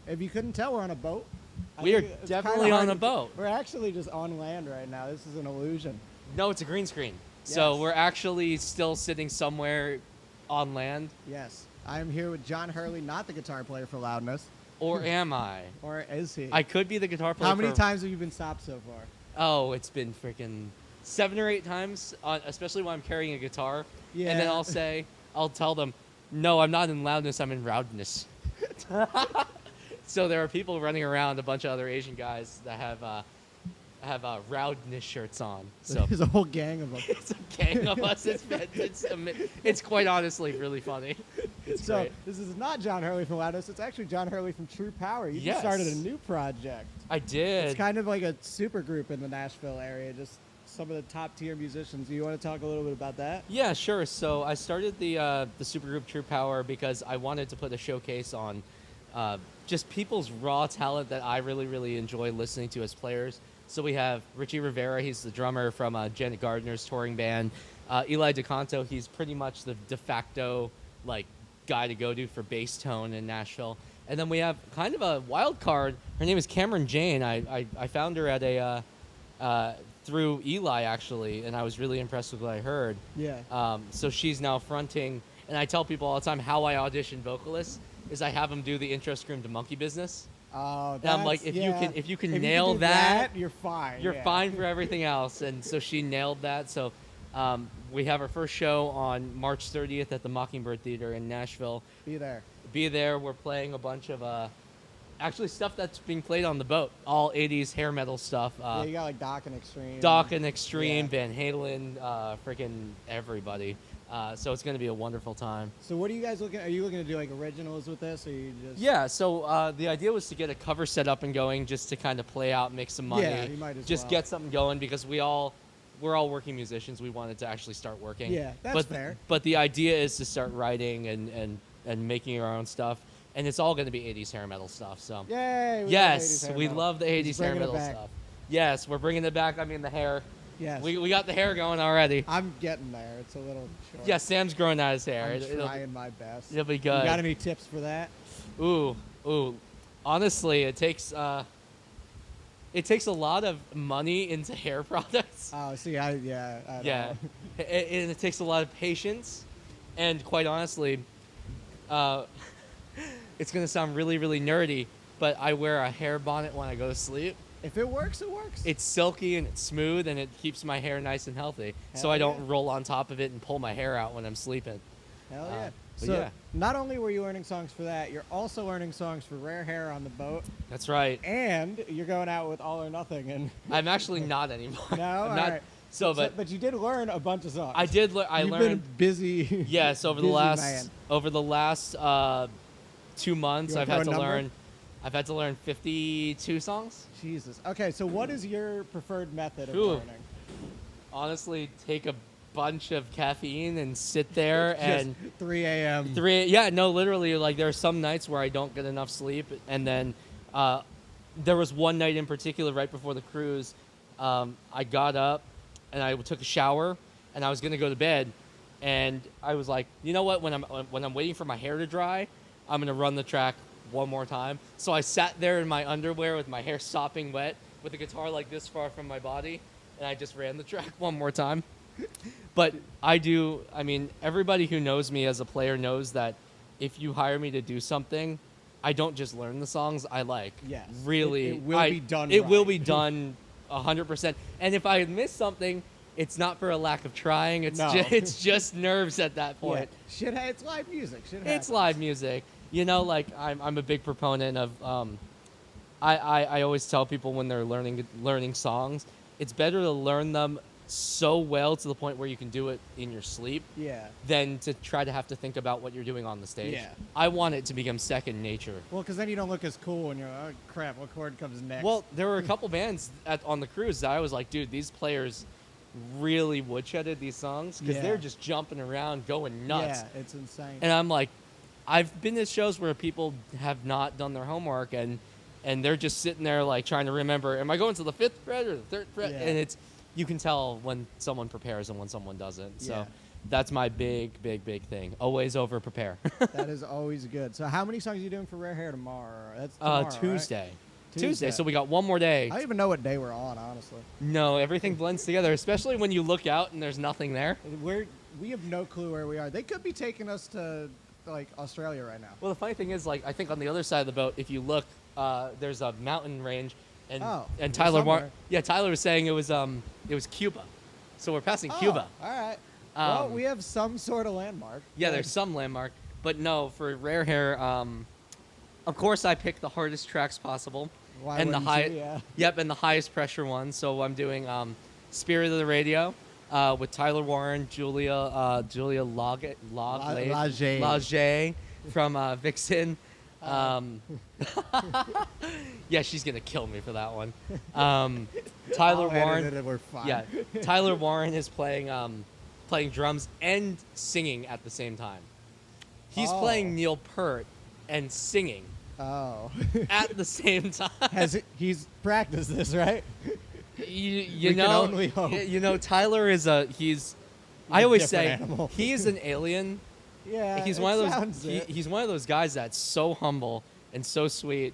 If you couldn't tell, we're on a boat. We are It's definitely kinda on hard a to- boat. We're actually just on land right now. This is an illusion. No, it's a green screen. So Yes. we're actually still sitting somewhere on land. Yes. I am here with John Hurley, not the guitar player for Loudness. Or am I? Or is he? I could be the guitar player. How many for- times have you been stopped so far? Oh, it's been freaking 7 or 8 times, especially when I'm carrying a guitar. Yeah. And then I'll tell them, no, I'm not in loudness, I'm in roundness. So there are people running around, a bunch of other Asian guys that have roundness shirts on. So There's a whole gang of them. it's a gang of us. It's quite honestly really funny. It's So great. this is not John Hurley from Loudness. It's actually John Hurley from True Power. You just Yes. started a new project. I did. It's kind of like a super group in the Nashville area. Just some of the top tier musicians. Do you want to talk a little bit about that? Yeah, sure. So I started the supergroup True Power because I wanted to put a showcase on just people's raw talent that I really, really enjoy listening to as players. So we have Richie Rivera. He's the drummer from Janet Gardner's touring band. Eli DeCanto. He's pretty much the de facto guy to go to for bass tone in Nashville. And then we have kind of a wild card. Her name is Cameron Jane. I found her at through Eli, actually, and I was really impressed with what I heard. Yeah. So she's now fronting, and I tell people all the time how I audition vocalists is I have them do the intro scream to Monkey Business. Oh, And I'm like, that's- if yeah. you can If nail do that, you're fine. you're yeah. fine for everything else. And so she nailed that. So we have our first show on March 30th at the Mockingbird Theater in Nashville. Be there. Be there. We're playing a bunch of actually stuff that's being played on the boat, all 80s hair metal stuff. Yeah, you got like Doc and Extreme. Doc and Extreme, Yeah. Van Halen, freaking everybody. So it's going to be a wonderful time. So what are you guys looking? Are you looking to do like originals with this, or you just? Yeah, so the idea was to get a cover set up and going just to kind of play out, make some money. Yeah, you might as just well. get something going because we're all working musicians. We wanted to actually start working. Yeah, that's but, fair. But the idea is to start writing and making our own stuff. And it's all going to be 80s hair metal stuff. So Yay! yes, we love the 80s He's hair bringing it metal back. stuff. Yes, we're bringing it back. I mean, the hair. Yes. We got the hair going already. I'm getting there. It's a little short. Yeah, Sam's growing out his hair. I'm It'll trying my best. be You good. got any tips for that? Ooh. Honestly, it takes a lot of money into hair products. Oh, see, I don't Yeah, know. and it takes a lot of patience, and quite honestly, it's gonna sound really, really nerdy, but I wear a hair bonnet when I go to sleep. If it works, it works. It's silky and it's smooth, and it keeps my hair nice and healthy, so Hell I don't yeah. roll on top of it and pull my hair out when I'm sleeping. Hell yeah. but So yeah. not only were you learning songs for that, you're also learning songs for Rare Hair on the boat, That's right. and you're going out with All or Nothing. And I'm actually not anymore. no, I'm all not, right. So, but but you did learn a bunch of songs. I did. I You've learned. been busy. Yes, over the busy last man. 2 months, You I've wanna had throw to a number? learn. I've had to learn 52 songs. Jesus. Okay, so what is your preferred method of Ooh. learning? Honestly, take a bunch of caffeine and sit there and 3 a.m. literally, like there are some nights where I don't get enough sleep, and then there was one night in particular right before the cruise. I got up and I took a shower and I was gonna go to bed, and I was like, you know what? When I'm waiting for my hair to dry, I'm gonna run the track one more time. So I sat there in my underwear with my hair sopping wet, with the guitar like this far from my body, and I just ran the track one more time. But I mean, everybody who knows me as a player knows that if you hire me to do something, I don't just learn the songs I like. Yes. Really. It will be done It will right. be done 100%. And if I miss something, it's not for a lack of trying. It's No. it's just nerves at that Yeah. point. Shit, it's live music. Shit It's happens. live music. You know, like I'm a big proponent of I always tell people when they're learning songs, it's better to learn them so well to the point where you can do it in your sleep Yeah. than to try to have to think about what you're doing on the stage. Yeah. I want it to become second nature. Well, because then you don't look as cool when you're like, oh, crap, what chord comes next? Well, there were a couple bands on the cruise that I was like, dude, these players really woodshedded these songs because Yeah. they're just jumping around, going nuts. Yeah, it's insane. And I'm like, I've been to shows where people have not done their homework and they're just sitting there like trying to remember, am I going to the 5th fret or the 3rd fret? Yeah. And you can tell when someone prepares and when someone doesn't. So, Yeah. That's my big thing. Always over prepare. That is always good. So how many songs are you doing for Rare Hair tomorrow? That's tomorrow, right? Tuesday. Tuesday. Tuesday. So we got one more day. I don't even know what day we're on, honestly. No, everything blends together, especially when you look out and there's nothing there. We have no clue where we are. They could be taking us to like Australia right now. Well, the funny thing is, like, I think on the other side of the boat, if you look, there's a mountain range, and we're Tyler somewhere. Tyler was saying it was Cuba, so we're passing Cuba. All right. Well, we have some sort of landmark. Yeah, there's some landmark, but no, for Rare Hair, of course I picked the hardest tracks possible, Why and the wouldn't you? Yeah. Yep, and the highest pressure one. So I'm doing Spirit of the Radio with Tyler Warren, Julia Lage from Vixen. Yeah, she's gonna kill me for that one. Tyler I'll Warren. edit it, we're fine. Yeah, Tyler Warren is playing drums and singing at the same time. He's playing Neil Peart and singing Oh. at the same time. He's practiced this, right? You We can know, only hope. you know, Tyler is he's. I a always different say animal. he is an alien. Yeah. He's it one of those. sounds it. He's one of those guys that's so humble and so sweet,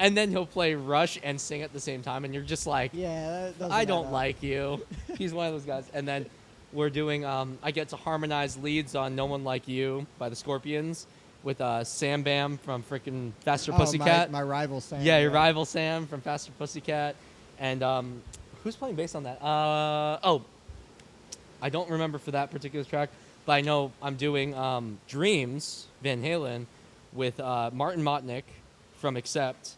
and then he'll play Rush and sing at the same time, and you're just like, Yeah. That doesn't I add don't up. like you. He's one of those guys. And then we're doing. I get to harmonize leads on "No One Like You" by the Scorpions with Sam Bam from freaking Faster Pussycat. My rival Sam. Yeah, your rival Sam from Faster Pussycat. And who's playing bass on that? I don't remember for that particular track, but I know I'm doing Dreams, Van Halen, with Martin Motnick from Accept.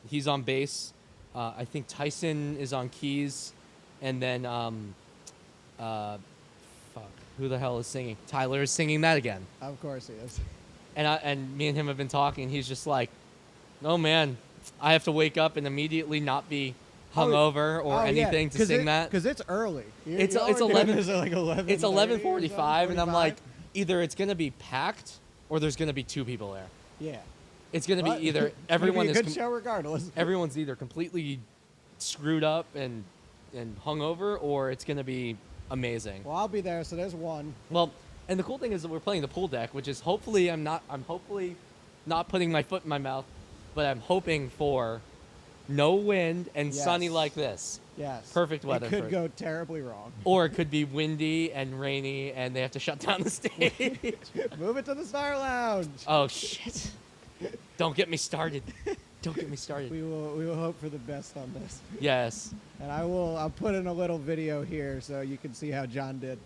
He's on bass. I think Tyson is on keys. And then, who the hell is singing? Tyler is singing that again. Of course he is. And me and him have been talking. He's just like, oh man, I have to wake up and immediately not be hungover or anything to sing that. Because it's early. It's 11. It's 11:45, and I'm like, either it's gonna be packed or there's gonna be two people there. Yeah. It's gonna But be either it's gonna everyone be a is good show regardless. everyone's either completely screwed up and hungover, or it's gonna be amazing. Well, I'll be there, so there's one. Well, and the cool thing is that we're playing the pool deck, which is hopefully I'm hopefully not putting my foot in my mouth, but I'm hoping for no wind and Yes. sunny like this. Yes. Perfect weather It for could it. go terribly wrong. Or it could be windy and rainy and they have to shut down the stage. Move it to the Star Lounge. Oh shit. Don't get me started. Don't get me started. We will hope for the best on this. Yes. And I'll put in a little video here so you can see how John did.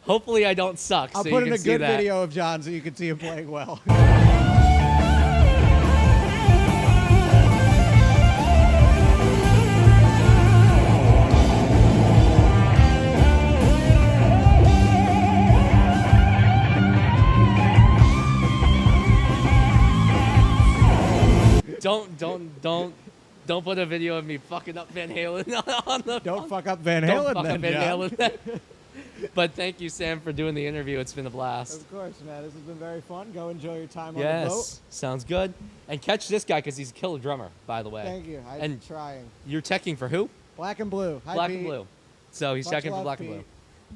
Hopefully I don't suck. I'll so put you in can a see good that. video of John so you can see him playing well. Don't put a video of me fucking up Van Halen on the. Don't fuck up Van Don't Halen fuck then, up Van John. Halen. But thank you, Sam, for doing the interview. It's been a blast. Of course, man. This has been very fun. Go enjoy your time on the boat. Yes, sounds good. And catch this guy because he's a killer drummer, by the way. Thank you. I'm And- trying. You're teching for who? Black and Blue. Hi, Black Pete. and Blue. So he's Much checking for love, Black and Pete. Blue.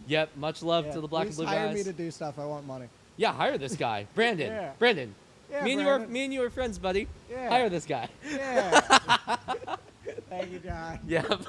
Yep, much love Yeah, to the Black and please Blue hire guys. me to do stuff. I want money. Yeah, hire this guy, Brandon. Yeah. Brandon. Yeah, me Brandon. and you are friends, buddy. Yeah. Hire this guy. Yeah. Thank you, John. Yep.